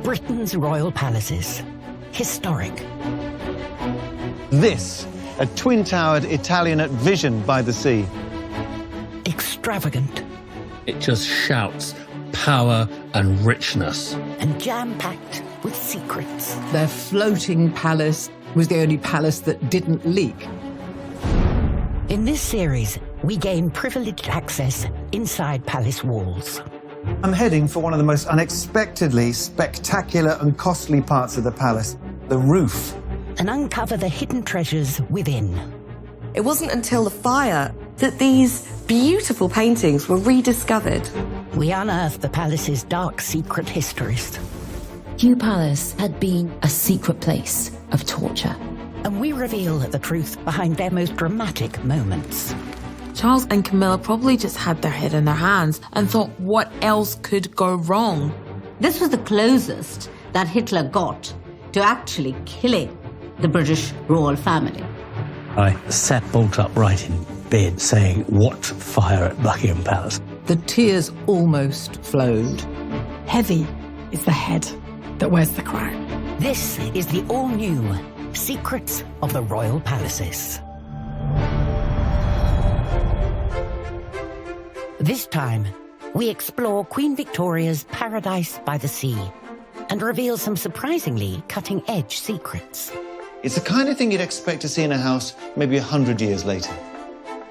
Britain's royal palaces. Historic. This, a twin-towered Italianate vision by the sea. Extravagant. It just shouts power and richness. And jam-packed with secrets. Their floating palace was the only palace that didn't leak. In this series, we gain privileged access inside palace walls. I'm heading for one of the most unexpectedly spectacular and costly parts of the palace, the roof. And uncover the hidden treasures within. It wasn't until the fire that these beautiful paintings were rediscovered. We unearth the palace's dark secret histories. Kew Palace had been a secret place of torture. And we reveal the truth behind their most dramatic moments. Charles and Camilla probably just had their head in their hands and thought, what else could go wrong? This was the closest that Hitler got to actually killing the British royal family. I sat bolt upright in bed saying, what fire at Buckingham Palace? The tears almost flowed. Heavy is the head that wears the crown. This is the all-new Secrets of the Royal Palaces. This time, we explore Queen Victoria's paradise by the sea and reveal some surprisingly cutting-edge secrets. It's the kind of thing you'd expect to see in a house maybe 100 years later.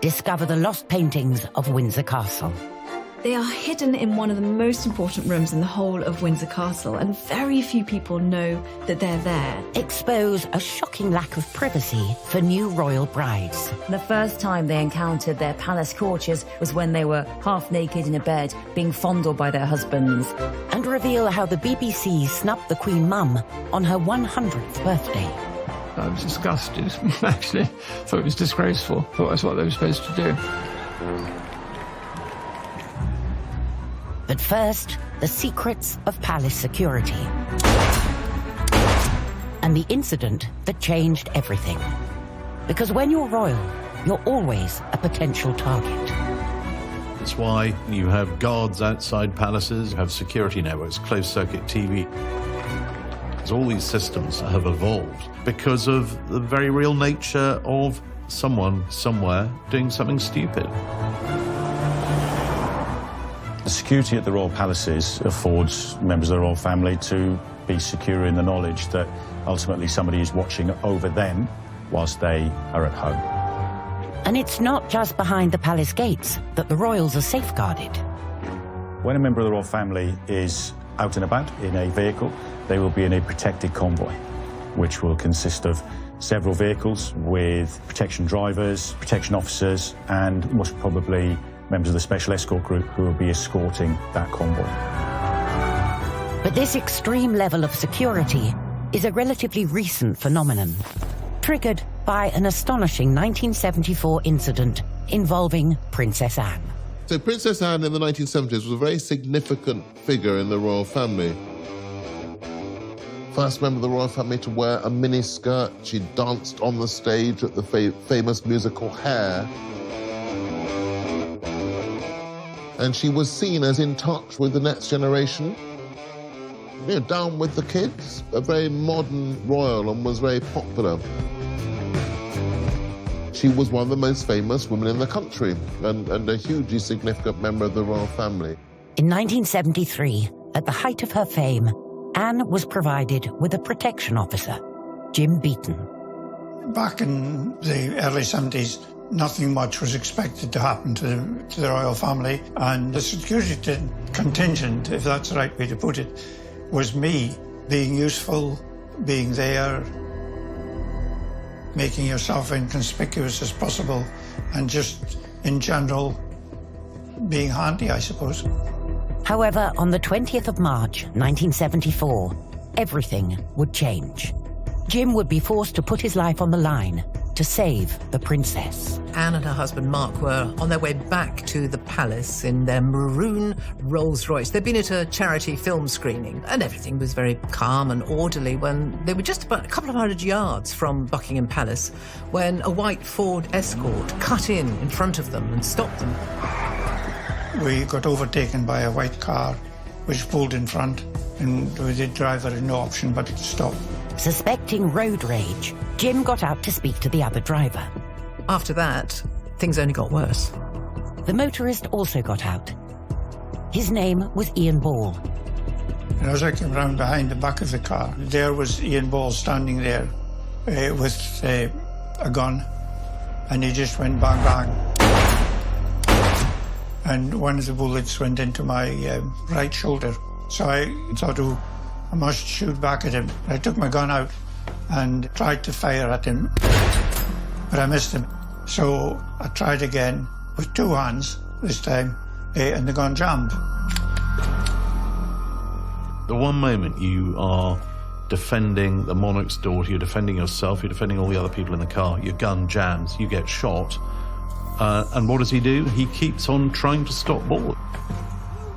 Discover the lost paintings of Windsor Castle. They are hidden in one of the most important rooms in the whole of Windsor Castle, and very few people know that they're there. Expose a shocking lack of privacy for new royal brides. The first time they encountered their palace courtiers was when they were half naked in a bed, being fondled by their husbands. And reveal how the BBC snubbed the Queen Mum on her 100th birthday. I was disgusted, actually. Thought it was disgraceful. Thought that's what they were supposed to do. But first, the secrets of palace security. And the incident that changed everything. Because when you're royal, you're always a potential target. That's why you have guards outside palaces, you have security networks, closed-circuit TV. All these systems have evolved because of the very real nature of someone, somewhere, doing something stupid. The security at the royal palaces affords members of the royal family to be secure in the knowledge that ultimately somebody is watching over them whilst they are at home. And it's not just behind the palace gates that the royals are safeguarded. When a member of the royal family is out and about in a vehicle, they will be in a protected convoy, which will consist of several vehicles with protection drivers, protection officers, and most probably members of the special escort group who will be escorting that convoy. But this extreme level of security is a relatively recent phenomenon, triggered by an astonishing 1974 incident involving Princess Anne. So Princess Anne in the 1970s was a very significant figure in the royal family. First member of the royal family to wear a miniskirt. She danced on the stage at the famous musical Hair. And she was seen as in touch with the next generation. You know, down with the kids. A very modern royal and was very popular. She was one of the most famous women in the country and a hugely significant member of the royal family. In 1973, at the height of her fame, Anne was provided with a protection officer, Jim Beaton. Back in the early 70s, nothing much was expected to happen to the royal family, and the security contingent, if that's the right way to put it, was me being useful, being there, making yourself inconspicuous as possible, and just, in general, being handy, I suppose. However, on the 20th of March, 1974, everything would change. Jim would be forced to put his life on the line to save the princess. Anne and her husband Mark were on their way back to the palace in their maroon Rolls-Royce. They'd been at a charity film screening, and everything was very calm and orderly when they were just about a couple of hundred yards from Buckingham Palace when a white Ford Escort cut in front of them and stopped them. We got overtaken by a white car, which pulled in front, and with the driver had no option but to stop. Suspecting road rage, Jim got out to speak to the other driver. After that, things only got worse. The motorist also got out. His name was Ian Ball. And as I came round behind the back of the car, there was Ian Ball standing there with a gun, and he just went bang, bang. And one of the bullets went into my right shoulder. So I thought, oh, I must shoot back at him. I took my gun out and tried to fire at him, but I missed him. So I tried again with two hands this time, and the gun jammed. The one moment you are defending the Monarch's daughter, you're defending yourself, you're defending all the other people in the car, your gun jams, you get shot. And what does he do? He keeps on trying to stop Ball.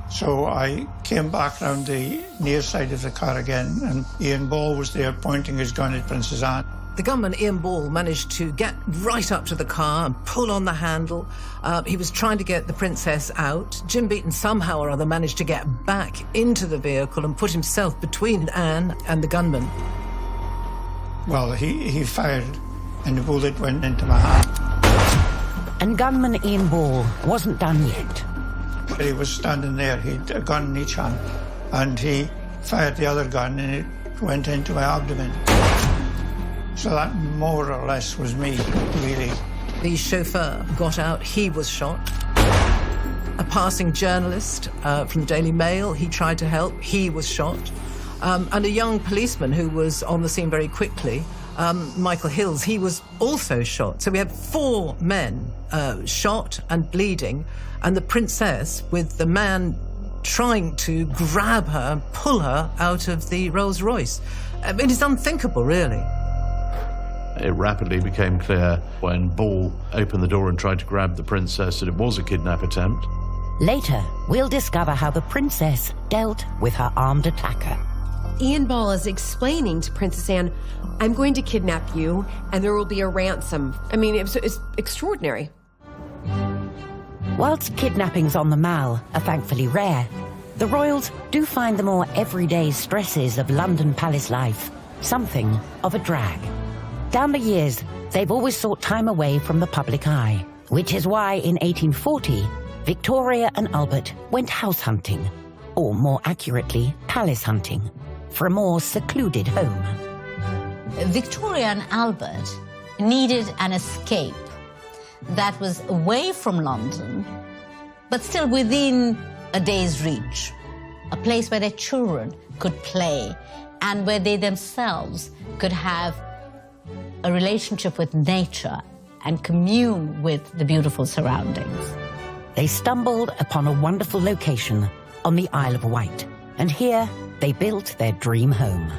So I came back round the near side of the car again, and Ian Ball was there pointing his gun at Princess Anne. The gunman, Ian Ball, managed to get right up to the car and pull on the handle. He was trying to get the princess out. Jim Beaton somehow or other managed to get back into the vehicle and put himself between Anne and the gunman. Well, he fired, and the bullet went into my hand. And gunman Ian Ball wasn't done yet. He was standing there, he had a gun in each hand, and he fired the other gun, and it went into my abdomen. So that more or less was me, really. The chauffeur got out, he was shot. A passing journalist from the Daily Mail, he tried to help, he was shot. And a young policeman who was on the scene very quickly, Michael Hills, he was also shot. So we had 4 men shot and bleeding, and the princess with the man trying to grab her, pull her out of the Rolls Royce. It is unthinkable, really. It rapidly became clear when Ball opened the door and tried to grab the princess that it was a kidnap attempt. Later, we'll discover how the princess dealt with her armed attacker. Ian Ball is explaining to Princess Anne, I'm going to kidnap you, and there will be a ransom. I mean, it's extraordinary. Whilst kidnappings on the Mall are thankfully rare, the royals do find the more everyday stresses of London palace life something of a drag. Down the years, they've always sought time away from the public eye, which is why in 1840, Victoria and Albert went house hunting, or more accurately, palace hunting, for a more secluded home. Victoria and Albert needed an escape that was away from London, but still within a day's reach, a place where their children could play and where they themselves could have a relationship with nature and commune with the beautiful surroundings. They stumbled upon a wonderful location on the Isle of Wight, and here they built their dream home.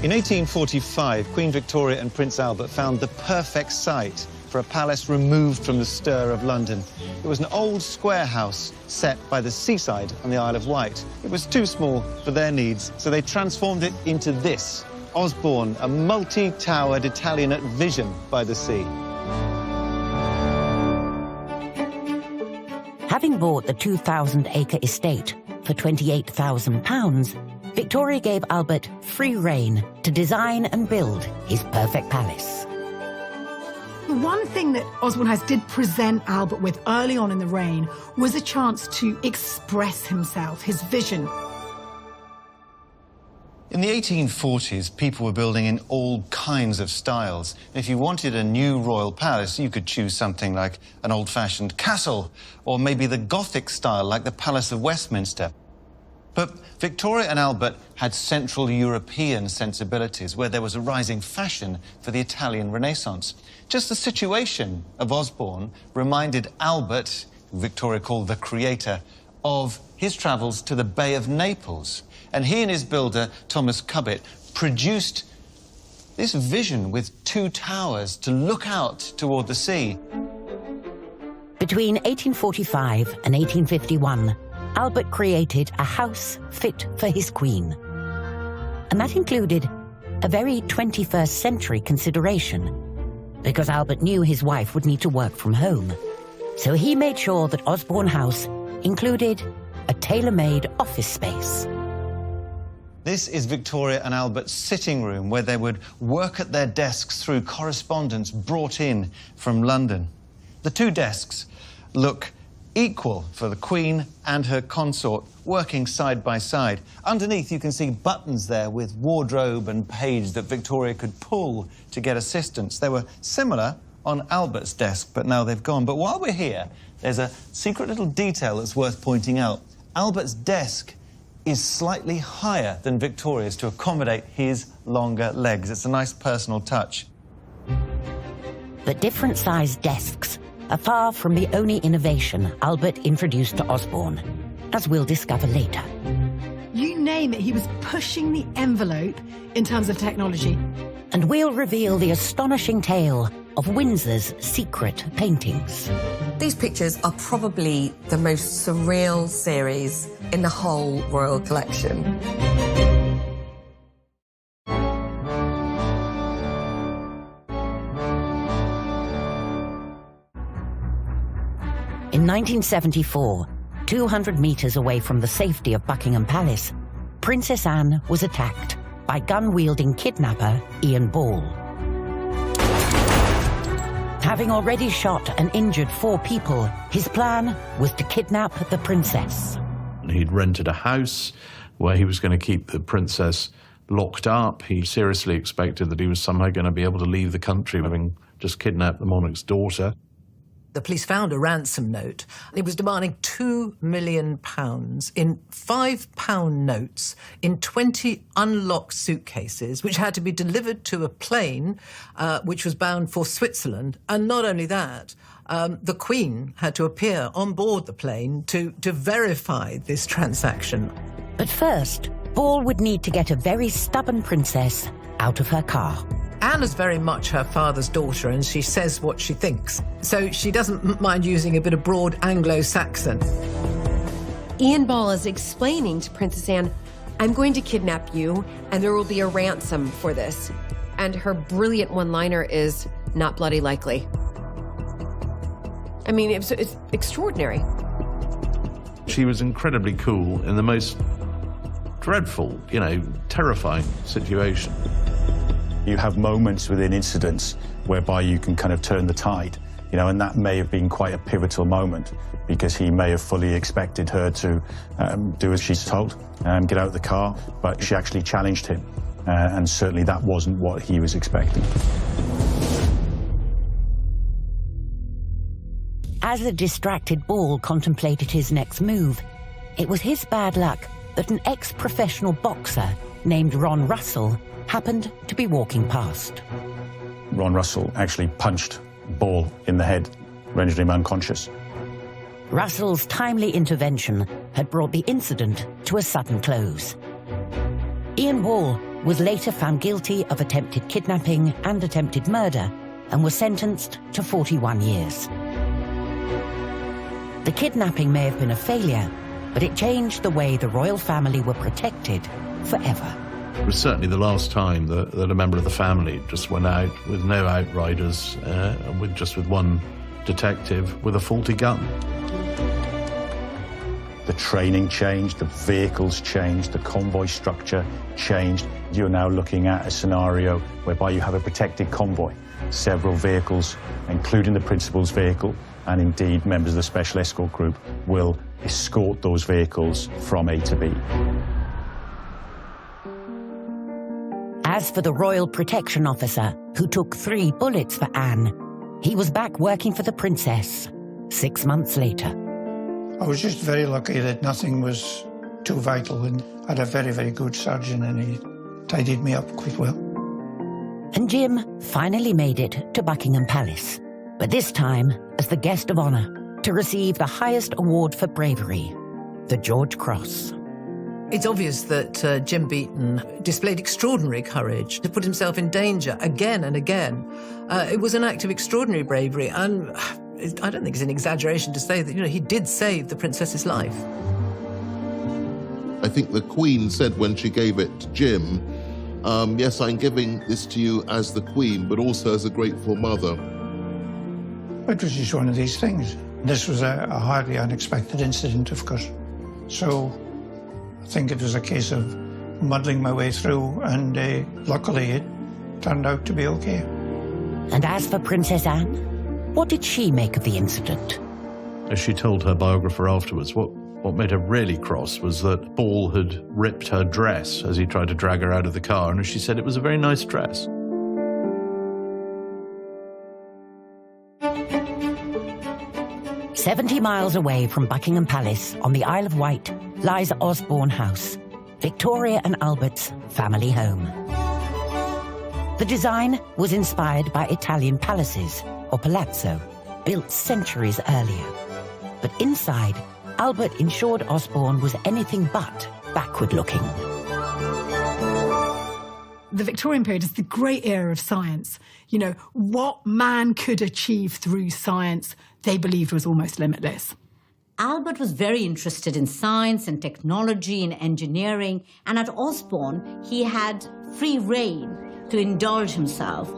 In 1845, Queen Victoria and Prince Albert found the perfect site for a palace removed from the stir of London. It was an old square house set by the seaside on the Isle of Wight. It was too small for their needs, so they transformed it into this, Osborne, a multi-towered Italianate vision by the sea. Having bought the 2,000-acre estate for £28,000, Victoria gave Albert free rein to design and build his perfect palace. The one thing that Osborne House did present Albert with early on in the reign was a chance to express himself, his vision. In the 1840s, people were building in all kinds of styles. If you wanted a new royal palace, you could choose something like an old-fashioned castle, or maybe the Gothic style, like the Palace of Westminster. But Victoria and Albert had Central European sensibilities, where there was a rising fashion for the Italian Renaissance. Just the situation of Osborne reminded Albert, who Victoria called the creator, of his travels to the Bay of Naples. And he and his builder, Thomas Cubbett, produced this vision with 2 towers to look out toward the sea. Between 1845 and 1851, Albert created a house fit for his queen. And that included a very 21st century consideration, because Albert knew his wife would need to work from home. So he made sure that Osborne House included a tailor-made office space. This is Victoria and Albert's sitting room, where they would work at their desks through correspondence brought in from London. The two desks look equal for the Queen and her consort, working side by side. Underneath, you can see buttons there with wardrobe and page that Victoria could pull to get assistance. They were similar on Albert's desk, but now they've gone. But while we're here, there's a secret little detail that's worth pointing out. Albert's desk is slightly higher than Victoria's to accommodate his longer legs. It's a nice personal touch. But different-sized desks are far from the only innovation Albert introduced to Osborne, as we'll discover later. You name it, he was pushing the envelope in terms of technology. And we'll reveal the astonishing tale of Windsor's secret paintings. These pictures are probably the most surreal series in the whole royal collection. In 1974, 200 metres away from the safety of Buckingham Palace, Princess Anne was attacked by gun-wielding kidnapper Ian Ball. Having already shot and injured 4 people, his plan was to kidnap the princess. He'd rented a house where he was going to keep the princess locked up. He seriously expected that he was somehow going to be able to leave the country, having just kidnapped the monarch's daughter. The police found a ransom note. It was demanding £2 million in £5 notes in 20 unlocked suitcases, which had to be delivered to a plane which was bound for Switzerland. And not only that, the Queen had to appear on board the plane to verify this transaction. But first, Ball would need to get a very stubborn princess out of her car. Anne is very much her father's daughter, and she says what she thinks. So she doesn't mind using a bit of broad Anglo-Saxon. Ian Ball is explaining to Princess Anne, I'm going to kidnap you, and there will be a ransom for this. And her brilliant one-liner is, not bloody likely. I mean, it's extraordinary. She was incredibly cool in the most dreadful, terrifying situation. You have moments within incidents whereby you can kind of turn the tide, and that may have been quite a pivotal moment because he may have fully expected her to do as she's told, get out of the car, but she actually challenged him, and certainly that wasn't what he was expecting. As the distracted Ball contemplated his next move, it was his bad luck that an ex-professional boxer named Ron Russell happened to be walking past. Ron Russell actually punched Ball in the head, rendered him unconscious. Russell's timely intervention had brought the incident to a sudden close. Ian Ball was later found guilty of attempted kidnapping and attempted murder and was sentenced to 41 years. The kidnapping may have been a failure, but it changed the way the royal family were protected forever. It was certainly the last time that a member of the family just went out with no outriders, and with one detective with a faulty gun. The training changed, the vehicles changed, the convoy structure changed. You're now looking at a scenario whereby you have a protected convoy, several vehicles, including the principal's vehicle, and indeed members of the special escort group will escort those vehicles from A to B. As for the royal protection officer who took 3 bullets for Anne, he was back working for the princess 6 months later. I was just very lucky that nothing was too vital, and I had a very, very good surgeon, and he tidied me up quite well. And Jim finally made it to Buckingham Palace, but this time as the guest of honour to receive the highest award for bravery, the George Cross. It's obvious that Jim Beaton displayed extraordinary courage to put himself in danger again and again. It was an act of extraordinary bravery, and I don't think it's an exaggeration to say that, he did save the princess's life. I think the Queen said when she gave it to Jim, yes, I'm giving this to you as the Queen, but also as a grateful mother. It was just one of these things. This was a highly unexpected incident, of course. So I think it was a case of muddling my way through, and luckily it turned out to be okay. And as for Princess Anne, what did she make of the incident? As she told her biographer afterwards, what made her really cross was that Paul had ripped her dress as he tried to drag her out of the car, and as she said, it was a very nice dress. "70 miles away from Buckingham Palace on the Isle of Wight lies Osborne House, Victoria and Albert's family home. The design was inspired by Italian palaces, or palazzo, built centuries earlier. But inside, Albert ensured Osborne was anything but backward-looking. The Victorian period is the great era of science. You know, what man could achieve through science, they believed was almost limitless. Albert was very interested in science and technology and engineering, and at Osborne, he had free rein to indulge himself.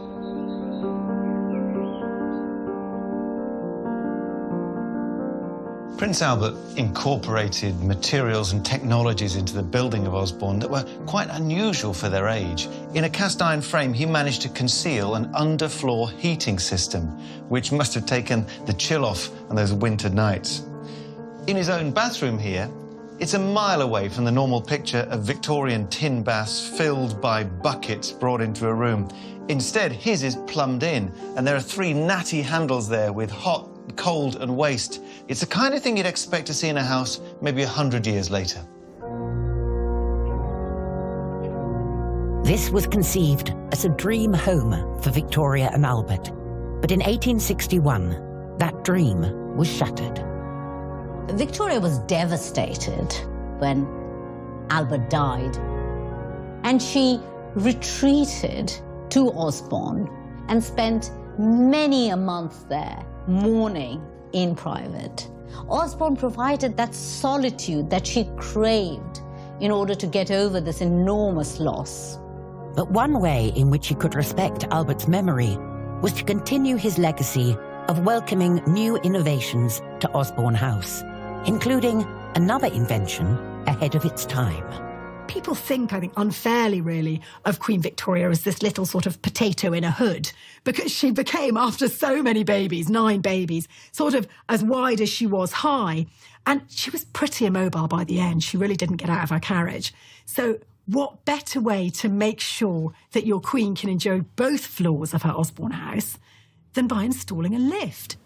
Prince Albert incorporated materials and technologies into the building of Osborne that were quite unusual for their age. In a cast iron frame, he managed to conceal an underfloor heating system, which must have taken the chill off on those winter nights. In his own bathroom here, it's a mile away from the normal picture of Victorian tin baths filled by buckets brought into a room. Instead, his is plumbed in, and there are 3 natty handles there with hot, cold and waste. It's the kind of thing you'd expect to see in a house maybe 100 years later. This was conceived as a dream home for Victoria and Albert. But in 1861, that dream was shattered. Victoria was devastated when Albert died, and she retreated to Osborne and spent many a month there, mourning in private. Osborne provided that solitude that she craved in order to get over this enormous loss. But one way in which he could respect Albert's memory was to continue his legacy of welcoming new innovations to Osborne House, including another invention ahead of its time. People think, I think unfairly really, of Queen Victoria as this little sort of potato in a hood, because she became, after so many babies, 9 babies, sort of as wide as she was high. And she was pretty immobile by the end. She really didn't get out of her carriage. So what better way to make sure that your queen can enjoy both floors of her Osborne house than by installing a lift?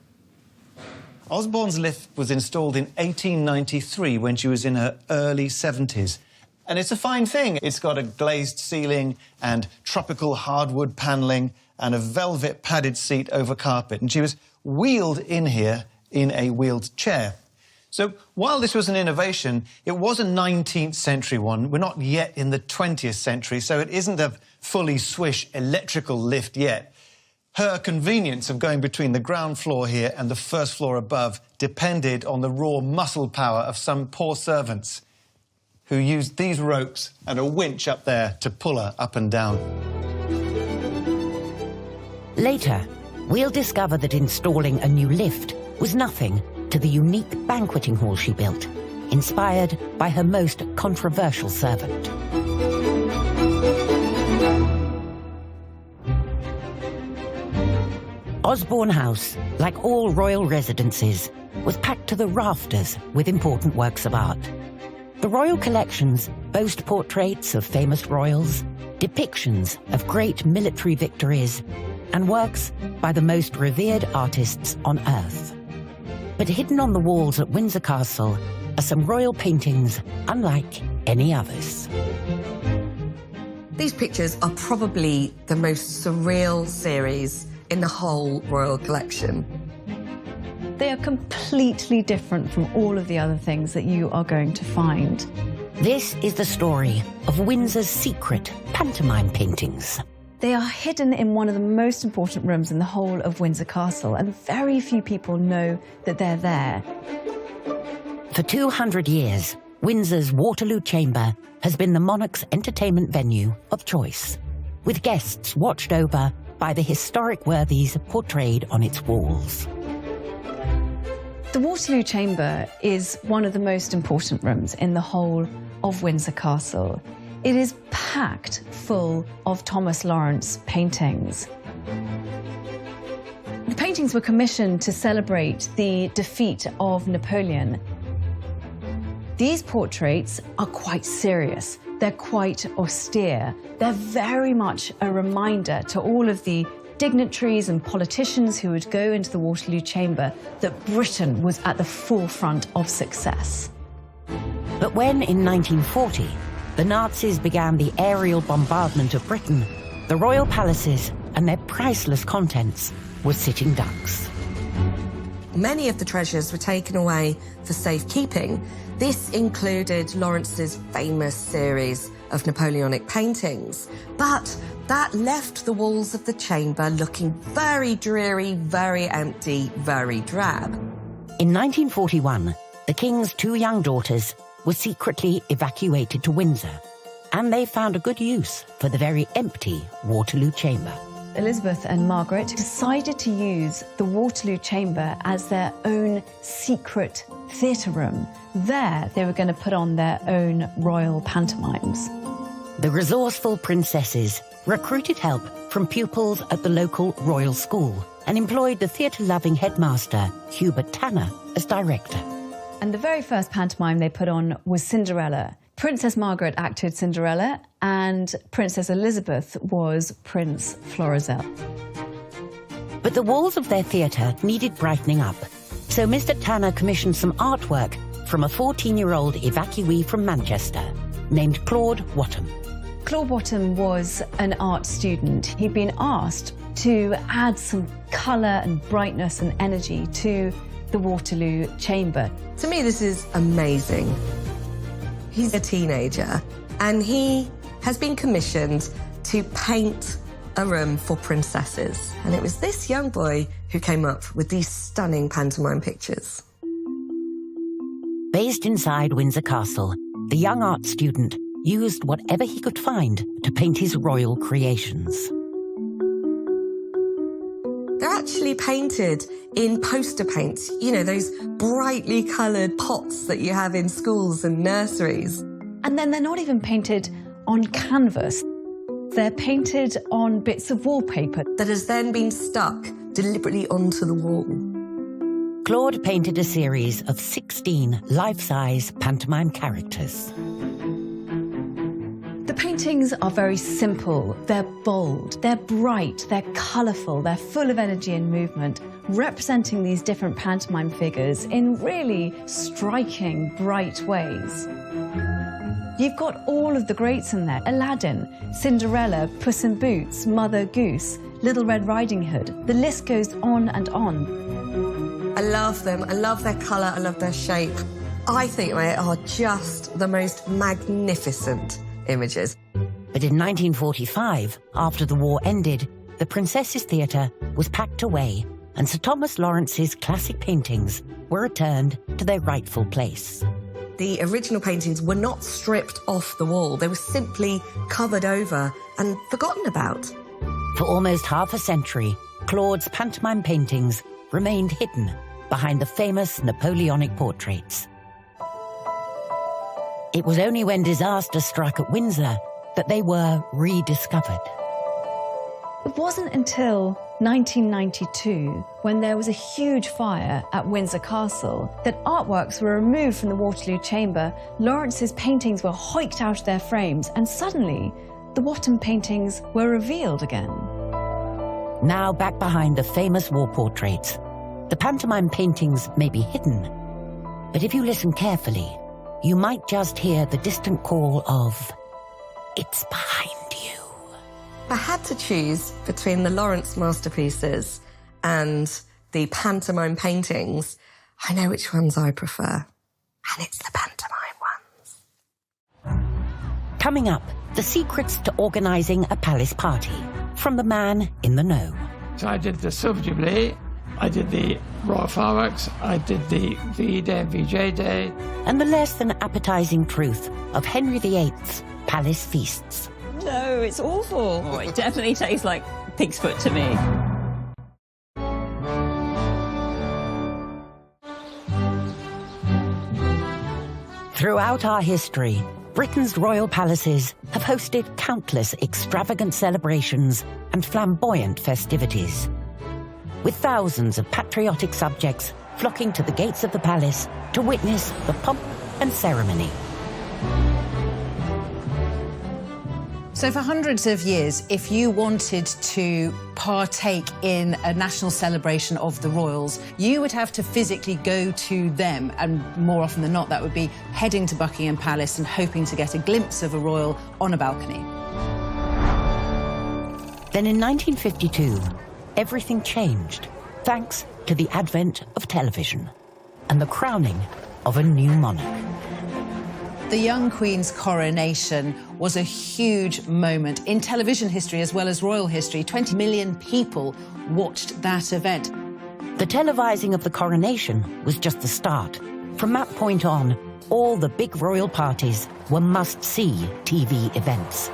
Osborne's lift was installed in 1893 when she was in her early 70s. And it's a fine thing. It's got a glazed ceiling and tropical hardwood panelling and a velvet padded seat over carpet. And she was wheeled in here in a wheeled chair. So while this was an innovation, it was a 19th century one. We're not yet in the 20th century, so it isn't a fully swish electrical lift yet. Her convenience of going between the ground floor here and the first floor above depended on the raw muscle power of some poor servants who used these ropes and a winch up there to pull her up and down. Later, we'll discover that installing a new lift was nothing to the unique banqueting hall she built, inspired by her most controversial servant. Osborne House, like all royal residences, was packed to the rafters with important works of art. The royal collections boast portraits of famous royals, depictions of great military victories, and works by the most revered artists on earth. But hidden on the walls at Windsor Castle are some royal paintings unlike any others. These pictures are probably the most surreal series in the whole royal collection. They are completely different from all of the other things that you are going to find. This is the story of Windsor's secret pantomime paintings. They are hidden in one of the most important rooms in the whole of Windsor Castle, and very few people know that they're there. For 200 years, Windsor's Waterloo Chamber has been the monarch's entertainment venue of choice, with guests watched over by the historic worthies portrayed on its walls. The Waterloo Chamber is one of the most important rooms in the whole of Windsor Castle. It is packed full of Thomas Lawrence paintings. The paintings were commissioned to celebrate the defeat of Napoleon. These portraits are quite serious. They're quite austere. They're very much a reminder to all of the dignitaries and politicians who would go into the Waterloo Chamber that Britain was at the forefront of success. But when, in 1940, the Nazis began the aerial bombardment of Britain, the royal palaces and their priceless contents were sitting ducks. Many of the treasures were taken away for safekeeping. This included Lawrence's famous series of Napoleonic paintings, but that left the walls of the chamber looking very dreary, very empty, very drab. In 1941, the king's two young daughters were secretly evacuated to Windsor, and they found a good use for the very empty Waterloo Chamber. Elizabeth and Margaret decided to use the Waterloo Chamber as their own secret theatre room. There, they were going to put on their own royal pantomimes. The resourceful princesses recruited help from pupils at the local royal school and employed the theatre-loving headmaster, Hubert Tanner, as director. And the very first pantomime they put on was Cinderella. Princess Margaret acted Cinderella, and Princess Elizabeth was Prince Florizel. But the walls of their theatre needed brightening up, so Mr. Tanner commissioned some artwork from a 14-year-old evacuee from Manchester named Claude Wattham. Claude Wattham was an art student. He'd been asked to add some colour and brightness and energy to the Waterloo Chamber. To me, this is amazing. He's a teenager, and he has been commissioned to paint a room for princesses. And it was this young boy who came up with these stunning pantomime pictures. Based inside Windsor Castle, the young art student used whatever he could find to paint his royal creations. They're actually painted in poster paints, you know, those brightly coloured pots that you have in schools and nurseries. And then they're not even painted on canvas. They're painted on bits of wallpaper that has then been stuck deliberately onto the wall. Claude painted a series of 16 life-size pantomime characters. The paintings are very simple, they're bold, they're bright, they're colourful, they're full of energy and movement, representing these different pantomime figures in really striking, bright ways. You've got all of the greats in there: Aladdin, Cinderella, Puss in Boots, Mother Goose, Little Red Riding Hood. The list goes on and on. I love them, I love their colour, I love their shape. I think they are just the most magnificent images. But in 1945, after the war ended, the Princesses' Theatre was packed away and Sir Thomas Lawrence's classic paintings were returned to their rightful place. The original paintings were not stripped off the wall. They were simply covered over and forgotten about. For almost half a century, Claude's pantomime paintings remained hidden behind the famous Napoleonic portraits. It was only when disaster struck at Windsor that they were rediscovered. It wasn't until 1992, when there was a huge fire at Windsor Castle, that artworks were removed from the Waterloo Chamber, Lawrence's paintings were hoiked out of their frames, and suddenly the Wattham paintings were revealed again. Now back behind the famous war portraits, the pantomime paintings may be hidden, but if you listen carefully, you might just hear the distant call of, "It's behind you." I had to choose between the Lawrence masterpieces and the pantomime paintings. I know which ones I prefer, and it's the pantomime ones. Coming up, the secrets to organising a palace party from the man in the know. So I did the Silver Jubilee, I did the Royal Fireworks, I did the VE Day and VJ Day. And the less than appetising truth of Henry VIII's palace feasts. No, it's awful. Oh, it definitely tastes like pig's foot to me. Throughout our history, Britain's royal palaces have hosted countless extravagant celebrations and flamboyant festivities, with thousands of patriotic subjects flocking to the gates of the palace to witness the pomp and ceremony. So for hundreds of years, if you wanted to partake in a national celebration of the royals, you would have to physically go to them, and more often than not, that would be heading to Buckingham Palace and hoping to get a glimpse of a royal on a balcony. Then in 1952, everything changed, thanks to the advent of television and the crowning of a new monarch. The young Queen's coronation was a huge moment in television history as well as royal history. 20 million people watched that event. The televising of the coronation was just the start. From that point on, all the big royal parties were must-see TV events.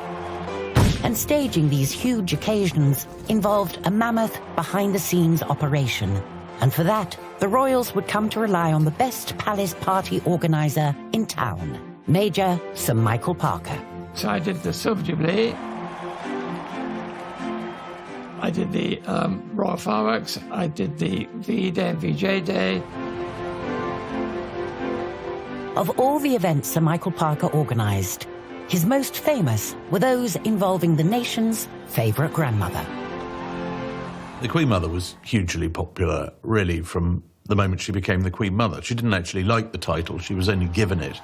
And staging these huge occasions involved a mammoth behind-the-scenes operation. And for that, the royals would come to rely on the best palace party organizer in town, Major Sir Michael Parker. So I did the Silver Jubilee, I did the Royal Fireworks, I did the VE Day and VJ Day. Of all the events Sir Michael Parker organised, his most famous were those involving the nation's favourite grandmother. The Queen Mother was hugely popular, really, from the moment she became the Queen Mother. She didn't actually like the title, she was only given it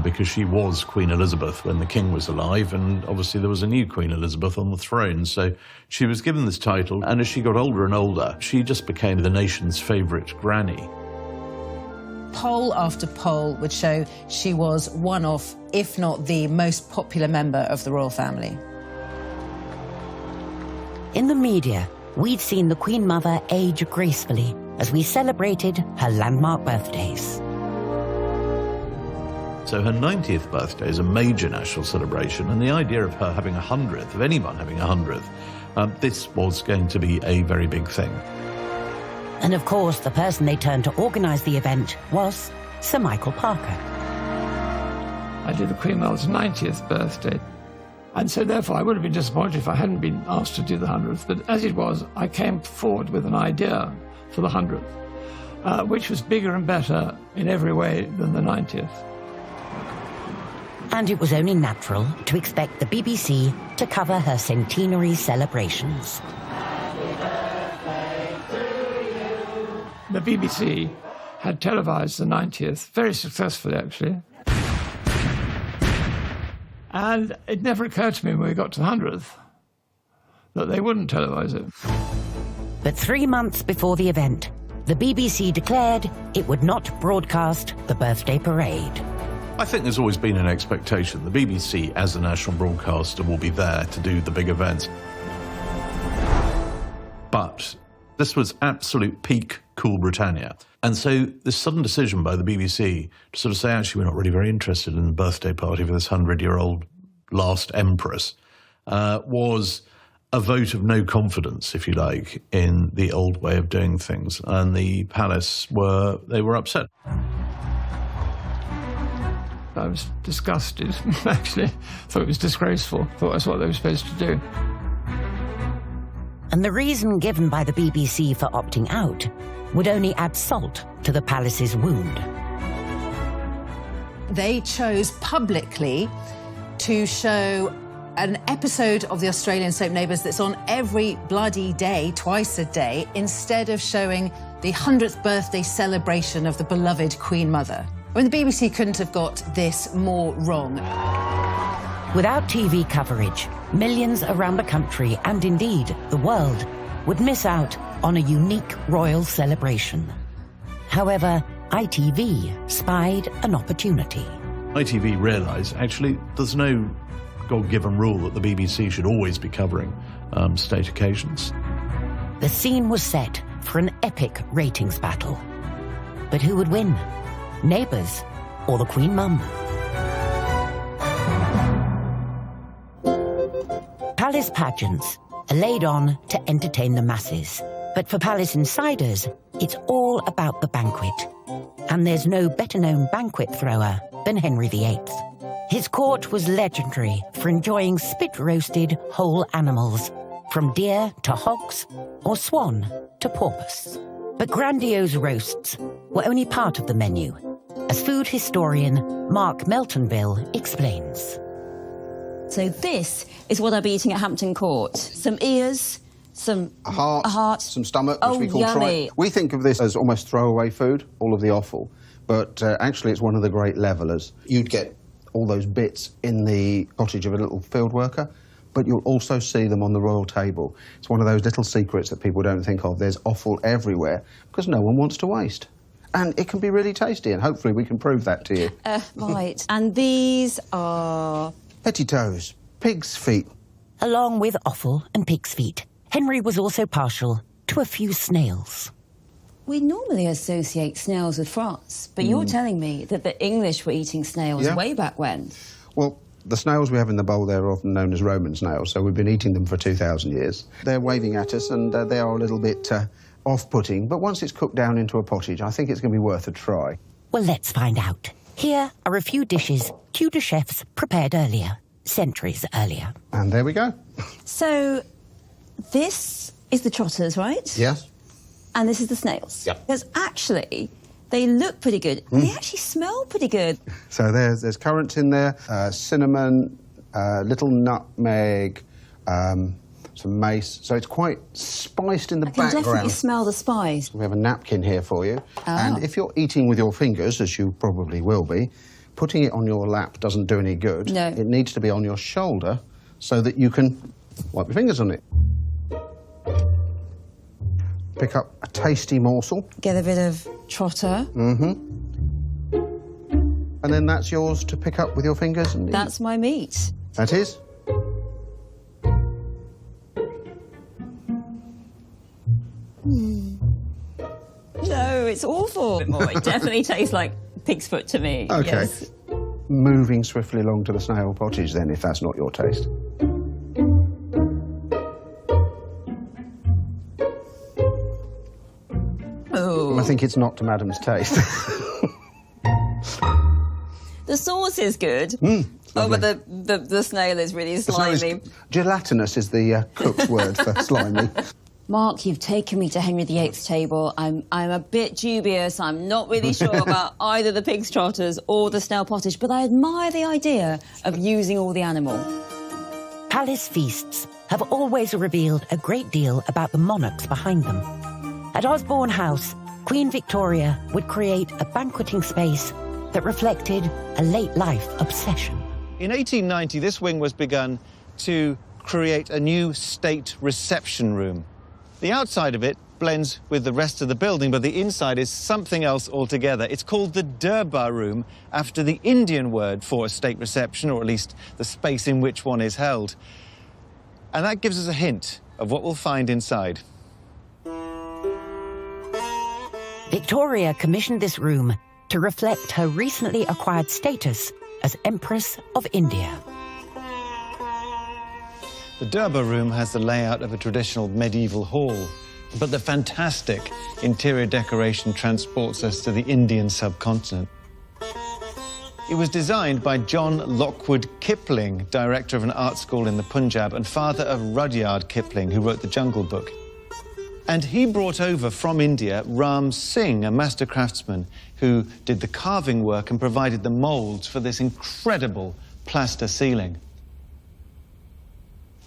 because she was Queen Elizabeth when the King was alive, and obviously there was a new Queen Elizabeth on the throne, so she was given this title, and as she got older and older, she just became the nation's favourite granny. Poll after poll would show she was one of, if not the most popular member of the royal family. In the media, we'd seen the Queen Mother age gracefully as we celebrated her landmark birthdays. So her 90th birthday is a major national celebration, and the idea of her having 100th, of anyone having 100th, this was going to be a very big thing. And of course, the person they turned to organise the event was Sir Michael Parker. I did the Queen Mother's 90th birthday, and so therefore I would have been disappointed if I hadn't been asked to do the 100th, but as it was, I came forward with an idea for the 100th, which was bigger and better in every way than the 90th. And it was only natural to expect the BBC to cover her centenary celebrations. The BBC had televised the 90th, very successfully actually. And it never occurred to me when we got to the 100th that they wouldn't televise it. But 3 months before the event, the BBC declared it would not broadcast the birthday parade. I think there's always been an expectation. The BBC, as a national broadcaster, will be there to do the big events. But this was absolute peak Cool Britannia. And so this sudden decision by the BBC to sort of say, actually, we're not really very interested in the birthday party for this 100-year-old last empress, was a vote of no confidence, if you like, in the old way of doing things. And the palace were upset. I was disgusted, actually. Thought it was disgraceful. Thought that's what they were supposed to do. And the reason given by the BBC for opting out would only add salt to the palace's wound. They chose publicly to show an episode of the Australian soap Neighbours that's on every bloody day, twice a day, instead of showing the 100th birthday celebration of the beloved Queen Mother. I mean, the BBC couldn't have got this more wrong. Without TV coverage, millions around the country, and indeed the world, would miss out on a unique royal celebration. However, ITV spied an opportunity. ITV realised, actually, there's no God-given rule that the BBC should always be covering state occasions. The scene was set for an epic ratings battle. But who would win? Neighbours or the Queen Mum? Palace pageants are laid on to entertain the masses. But for palace insiders, it's all about the banquet. And there's no better-known banquet thrower than Henry VIII. His court was legendary for enjoying spit-roasted whole animals, from deer to hogs or swan to porpoise. But grandiose roasts were only part of the menu, as food historian Mark Meltonville explains. So this is what I'll be eating at Hampton Court. Some ears, a heart, some stomach, which we call yummy. We think of this as almost throwaway food, all of the offal, but actually it's one of the great levelers. You'd get all those bits in the cottage of a little field worker, but you'll also see them on the royal table. It's one of those little secrets that people don't think of. There's offal everywhere because no one wants to waste. And it can be really tasty, and hopefully we can prove that to you. Right. And these are... Petitoes, pig's feet. Along with offal and pig's feet, Henry was also partial to a few snails. We normally associate snails with France, but you're telling me that the English were eating snails way back when. Well, the snails we have in the bowl there are often known as Roman snails, so we've been eating them for 2,000 years. They're waving at us, and they are a little bit off-putting, but once it's cooked down into a pottage, I think it's going to be worth a try. Well, let's find out. Here are a few dishes Tudor chefs prepared earlier, centuries earlier. And there we go. So, this is the trotters, right? Yes. And this is the snails? Yep. Because actually, they look pretty good. They actually smell pretty good. So there's currants in there, cinnamon, little nutmeg, some mace. So it's quite spiced in the background. I can definitely smell the spice. We have a napkin here for you. Oh. And if you're eating with your fingers, as you probably will be, putting it on your lap doesn't do any good. No. It needs to be on your shoulder so that you can wipe your fingers on it. Pick up a tasty morsel. Get a bit of trotter. Mm-hmm. And then that's yours to pick up with your fingers and That's my meat. That is. No, it's awful. It definitely tastes like pig's foot to me. OK. Yes. Moving swiftly along to the snail pottage, then, if that's not your taste. Oh. I think it's not to Madam's taste. The sauce is good. Oh, but the snail is really slimy. Gelatinous is the cook's word for slimy. Mark, you've taken me to Henry VIII's table. I'm a bit dubious. I'm not really sure about either the pig's trotters or the snail pottage, but I admire the idea of using all the animal. Palace feasts have always revealed a great deal about the monarchs behind them. At Osborne House, Queen Victoria would create a banqueting space that reflected a late-life obsession. In 1890, this wing was begun to create a new state reception room. The outside of it blends with the rest of the building, but the inside is something else altogether. It's called the Durbar Room, after the Indian word for a state reception, or at least the space in which one is held. And that gives us a hint of what we'll find inside. Victoria commissioned this room to reflect her recently acquired status as Empress of India. The Durbar Room has the layout of a traditional medieval hall, but the fantastic interior decoration transports us to the Indian subcontinent. It was designed by John Lockwood Kipling, director of an art school in the Punjab and father of Rudyard Kipling, who wrote the Jungle Book. And he brought over from India Ram Singh, a master craftsman, who did the carving work and provided the moulds for this incredible plaster ceiling.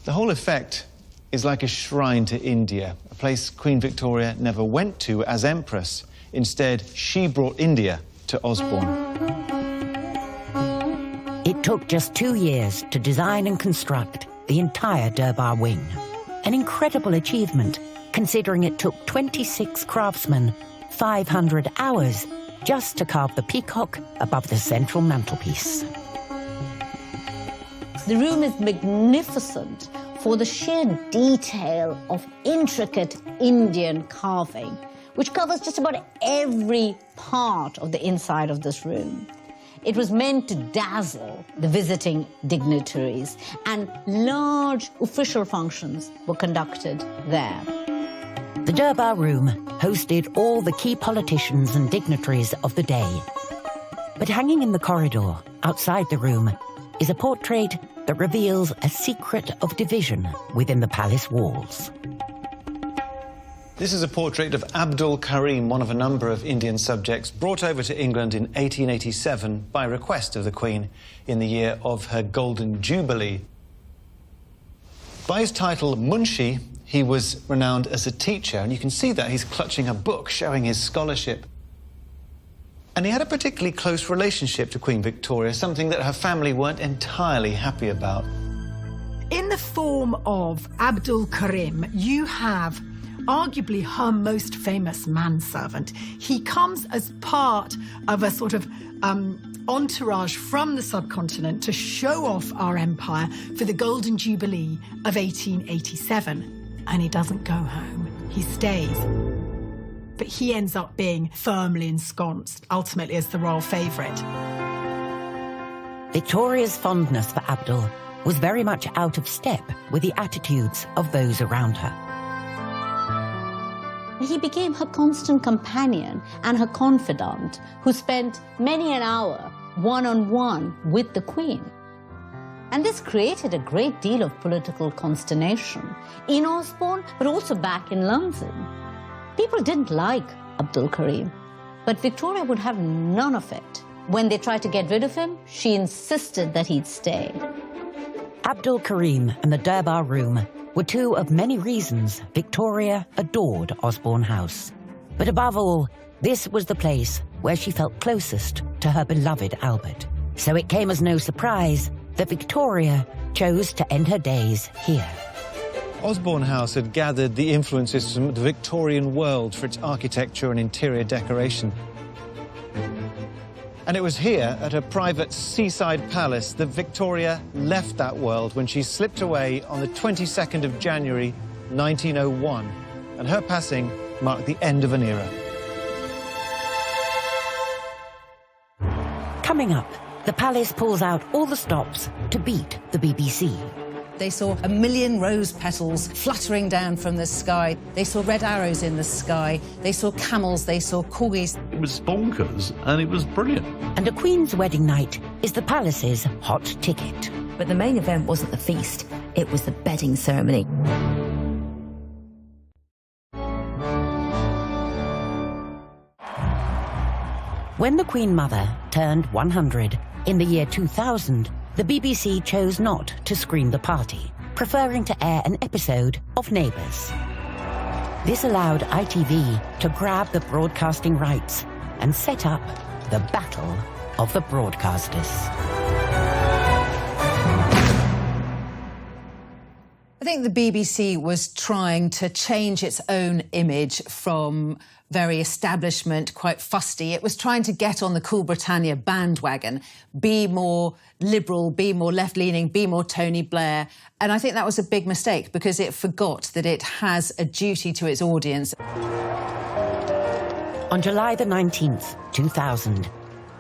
The whole effect is like a shrine to India, a place Queen Victoria never went to as Empress. Instead, she brought India to Osborne. It took just 2 years to design and construct the entire Durbar wing. An incredible achievement, considering it took 26 craftsmen 500 hours just to carve the peacock above the central mantelpiece. The room is magnificent for the sheer detail of intricate Indian carving, which covers just about every part of the inside of this room. It was meant to dazzle the visiting dignitaries, and large official functions were conducted there. The Durbar Room hosted all the key politicians and dignitaries of the day. But hanging in the corridor outside the room is a portrait that reveals a secret of division within the palace walls. This is a portrait of Abdul Karim, one of a number of Indian subjects brought over to England in 1887 by request of the Queen in the year of her Golden Jubilee. By his title Munshi, he was renowned as a teacher, and you can see that he's clutching a book showing his scholarship. And he had a particularly close relationship to Queen Victoria, something that her family weren't entirely happy about. In the form of Abdul Karim, you have arguably her most famous manservant. He comes as part of a sort of entourage from the subcontinent to show off our empire for the Golden Jubilee of 1887. And he doesn't go home, he stays. But he ends up being firmly ensconced, ultimately as the royal favourite. Victoria's fondness for Abdul was very much out of step with the attitudes of those around her. He became her constant companion and her confidant, who spent many an hour one-on-one with the Queen. And this created a great deal of political consternation in Osborne, but also back in London. People didn't like Abdul Karim, but Victoria would have none of it. When they tried to get rid of him, she insisted that he'd stay. Abdul Karim and the Durbar Room were two of many reasons Victoria adored Osborne House. But above all, this was the place where she felt closest to her beloved Albert. So it came as no surprise that Victoria chose to end her days here. Osborne House had gathered the influences from the Victorian world for its architecture and interior decoration. And it was here, at her private seaside palace, that Victoria left that world when she slipped away on the 22nd of January, 1901. And her passing marked the end of an era. Coming up, the palace pulls out all the stops to beat the BBC. They saw a million rose petals fluttering down from the sky. They saw red arrows in the sky. They saw camels. They saw corgis. It was bonkers, and it was brilliant. And a Queen's wedding night is the palace's hot ticket. But the main event wasn't the feast, it was the bedding ceremony. When the Queen Mother turned 100 in the year 2000, the BBC chose not to screen the party, preferring to air an episode of Neighbours. This allowed ITV to grab the broadcasting rights and set up the Battle of the Broadcasters. I think the BBC was trying to change its own image from very establishment, quite fusty. It was trying to get on the Cool Britannia bandwagon, be more liberal, be more left-leaning, be more Tony Blair. And I think that was a big mistake because it forgot that it has a duty to its audience. On July the 19th, 2000,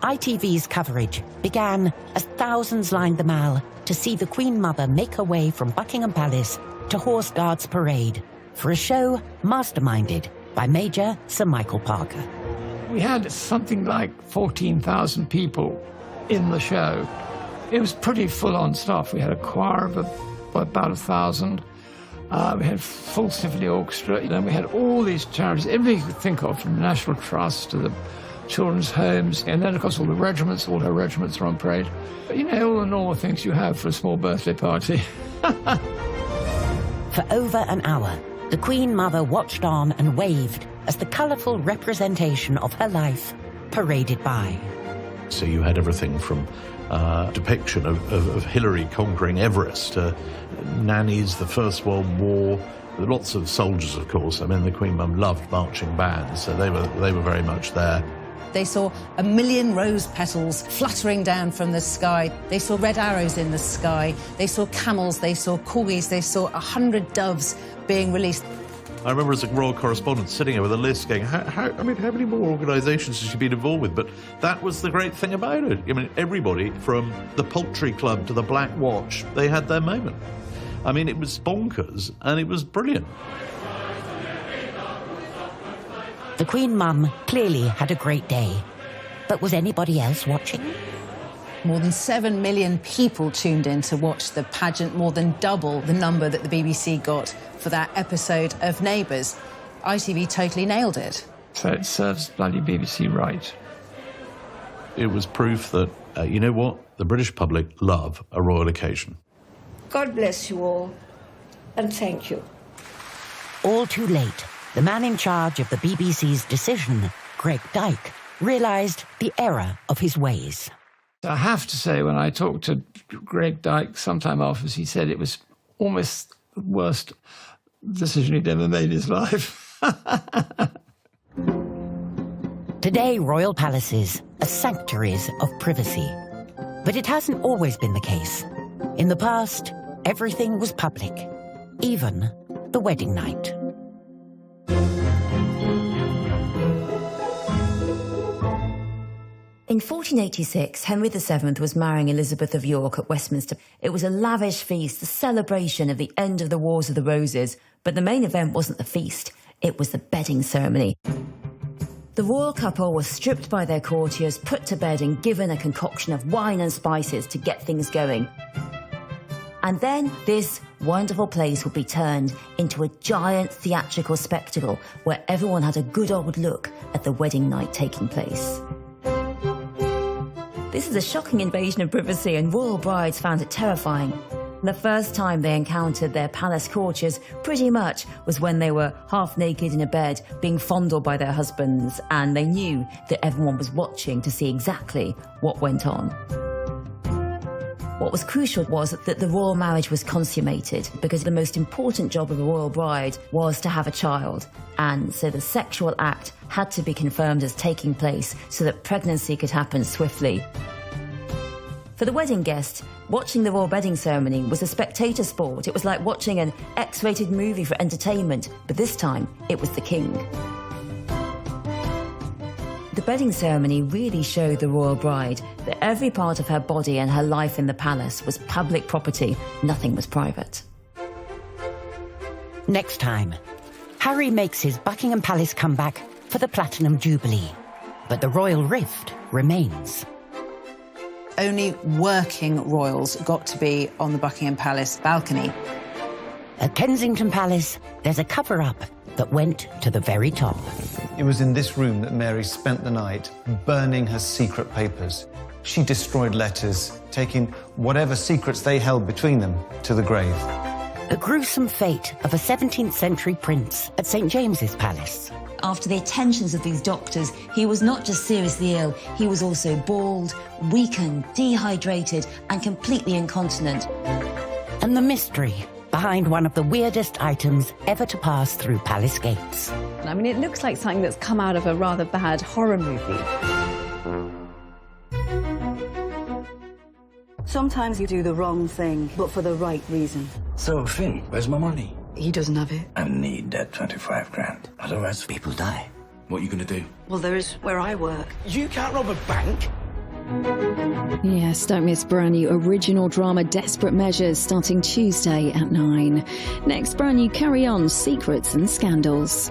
ITV's coverage began as thousands lined the Mall to see the Queen Mother make her way from Buckingham Palace to Horse Guards Parade for a show masterminded by Major Sir Michael Parker. We had something like 14,000 people in the show. It was pretty full-on stuff. We had a choir of about 1,000. We had full symphony orchestra. Then we had all these charities, everything you could think of, from the National Trust to the children's homes, and then, of course, all her regiments were on parade. But, you know, all the normal things you have for a small birthday party. For over an hour, the Queen Mother watched on and waved as the colourful representation of her life paraded by. So you had everything from depiction of Hillary conquering Everest to nannies, the First World War, lots of soldiers, of course. I mean, the Queen Mum loved marching bands, so they were very much there. They saw a million rose petals fluttering down from the sky. They saw red arrows in the sky. They saw camels. They saw corgis. They saw 100 doves being released. I remember as a royal correspondent sitting there with a list going, how many more organisations has she been involved with? But that was the great thing about it. I mean, everybody from the Poultry Club to the Black Watch, they had their moment. I mean, it was bonkers and it was brilliant. The Queen Mum clearly had a great day. But was anybody else watching? More than 7 million people tuned in to watch the pageant, more than double the number that the BBC got for that episode of Neighbours. ITV totally nailed it. So it serves bloody BBC right. It was proof that, you know what, the British public love a royal occasion. God bless you all, and thank you. All too late, the man in charge of the BBC's decision, Greg Dyke, realised the error of his ways. I have to say, when I talked to Greg Dyke sometime afterwards, he said it was almost the worst decision he'd ever made in his life. Today, royal palaces are sanctuaries of privacy. But it hasn't always been the case. In the past, everything was public, even the wedding night. In 1486, Henry VII was marrying Elizabeth of York at Westminster. It was a lavish feast, a celebration of the end of the Wars of the Roses. But the main event wasn't the feast, it was the bedding ceremony. The royal couple were stripped by their courtiers, put to bed and given a concoction of wine and spices to get things going. And then this wonderful place would be turned into a giant theatrical spectacle where everyone had a good old look at the wedding night taking place. This is a shocking invasion of privacy, and royal brides found it terrifying. The first time they encountered their palace courtiers pretty much was when they were half naked in a bed being fondled by their husbands, and they knew that everyone was watching to see exactly what went on. What was crucial was that the royal marriage was consummated, because the most important job of a royal bride was to have a child, and so the sexual act had to be confirmed as taking place so that pregnancy could happen swiftly. For the wedding guests, watching the royal bedding ceremony was a spectator sport. It was like watching an X-rated movie for entertainment, but this time it was the king. The bedding ceremony really showed the royal bride that every part of her body and her life in the palace was public property. Nothing was private. Next time, Harry makes his Buckingham Palace comeback for the Platinum Jubilee. But the royal rift remains. Only working royals got to be on the Buckingham Palace balcony. At Kensington Palace, there's a cover-up that went to the very top. It was in this room that Mary spent the night burning her secret papers. She destroyed letters, taking whatever secrets they held between them to the grave. The gruesome fate of a 17th century prince at St. James's Palace. After the attentions of these doctors, he was not just seriously ill, he was also bald, weakened, dehydrated, and completely incontinent. And the mystery behind one of the weirdest items ever to pass through palace gates. I mean, it looks like something that's come out of a rather bad horror movie. Sometimes you do the wrong thing, but for the right reason. So, Finn, where's my money? He doesn't have it. I need that 25 grand. Otherwise, people die. What are you gonna do? Well, there is where I work. You can't rob a bank? Yes, don't miss brand new original drama Desperate Measures starting Tuesday at 9. Next, brand new Carry On, Secrets and Scandals.